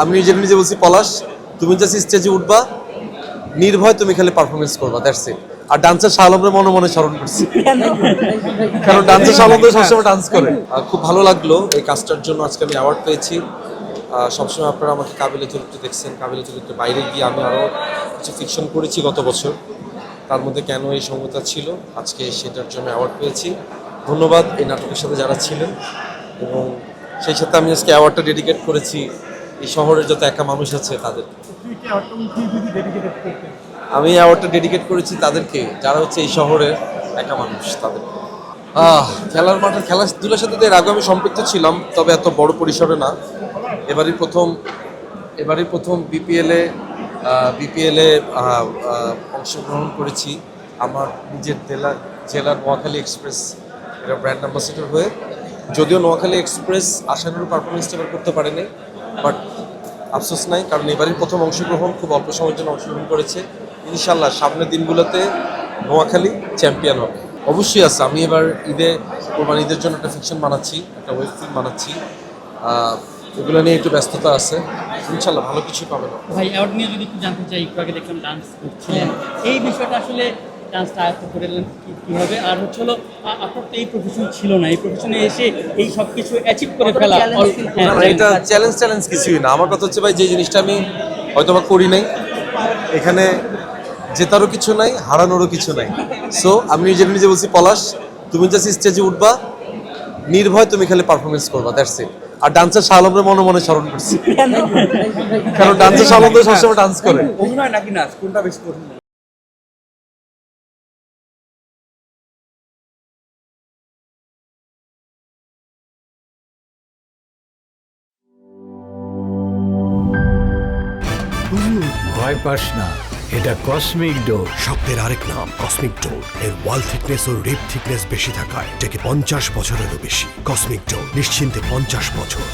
আমি নিজে বলছি পলাশ, তুমি জাস্ট স্টেজে উঠবা, নির্ভয় তুমি খালি পারফরমেন্স করবা, দ্যাটস ইট। আর ডান্সার শাহ আলমরে মনে মনে স্মরণ করছি, কারণ ডান্সার শাহ আলম তো সবসময় ডান্স করে। খুব ভালো লাগলো এই কাজটার জন্য। আজকে আমি অ্যাওয়ার্ড পেয়েছি। সবসময় আপনারা আমাকে কাবিলে চরিত্রে দেখছেন। কাবিলে চরিত্রের বাইরে গিয়ে আমি আরও কিছু ফিকশন করেছি গত বছর, তার মধ্যে কেন এই সঙ্গতা ছিল, আজকে সেটার জন্য অ্যাওয়ার্ড পেয়েছি। ধন্যবাদ এই নাটকের সাথে যারা ছিলেন, এবং সেই সাথে আমি আজকে অ্যাওয়ার্ডটা ডেডিকেট করেছি এই শহরের যত একা মানুষ আছে তাদের। আমি অ্যাওয়ার্ডটা ডেডিকেট করেছি তাদেরকে যারা হচ্ছে এই শহরের একা মানুষ, তাদের। খেলার মাঠের খেলাধুলার সাথে তো এর আগে আমি সম্পৃক্ত ছিলাম, তবে এত বড় পরিসরে না। এবারই প্রথম বিপিএলে অংশগ্রহণ করেছি আমার নিজের জেলার নোয়াখালী এক্সপ্রেস এটা ব্র্যান্ড অ্যাম্বাসেডর হয়ে। যদিও নোয়াখালী এক্সপ্রেস আশানুরূপ পারফরমেন্সটা এবার করতে পারেনি, বাট আফসোস নাই, কারণ এবারই প্রথম অংশগ্রহণ, খুব অল্প সময়ের জন্য অংশগ্রহণ করেছে। ইনশাল্লাহ সামনের দিনগুলোতে নোয়াখালী চ্যাম্পিয়ন হবে। অবশ্যই আছে। আমি এবার ঈদের জন্য একটা ফিকশন বানাচ্ছি, একটা ওয়েব ফিল্ম বানাচ্ছি। এগুলো নিয়ে একটু ব্যস্ততা আছে। ইনশাল্লাহ ভালো কিছু পাবে না। ভাই, অ্যাওয়ার্ড নিয়ে যদি একটু জানতে চাই, একটু আগে দেখলাম ডান্স করছিলেন, এই বিষয়টা আসলে ডান্সটা আয়ত্ত করলেন কীভাবে? আর হলো আপনার তো এই প্রফেশন ছিল না, এই প্রফেশনে এসে এই সব কিছু অ্যাচিভ করে ফেলা। এটা চ্যালেঞ্জ কিছুই না। আমার কথা হচ্ছে ভাই, যে জিনিসটা আমি হয়তো বা করি নাই, এখানে জেতারও কিছু নাই, হারানোরও কিছু নাই। সো আমি নিজে বলছি পলাশ, তুমি জাস্ট স্টেজে উঠবা, নির্ভয় তুমি খালি পারফরমেন্স করবা, দ্যাটস ইট। আর ডান্সার শাহ আলমরে মনে মনে স্মরণ করছি, কারণ ডান্সার শাহ আলম তো সবসময় ডান্স করে। অভিনয় নাকি নাচ, কোনটা বেশি পছন্দ? ভয় পাস না, এটা কসমিক ডোর। শব্দের আরেক নাম কসমিক ডোর। এর ওয়াল থিকনেস ও রিপ থিকনেস বেশি থাকায় এটাকে 50 বছরেরও বেশি। কসমিক ডোর, নিশ্চিন্তে 50 বছর।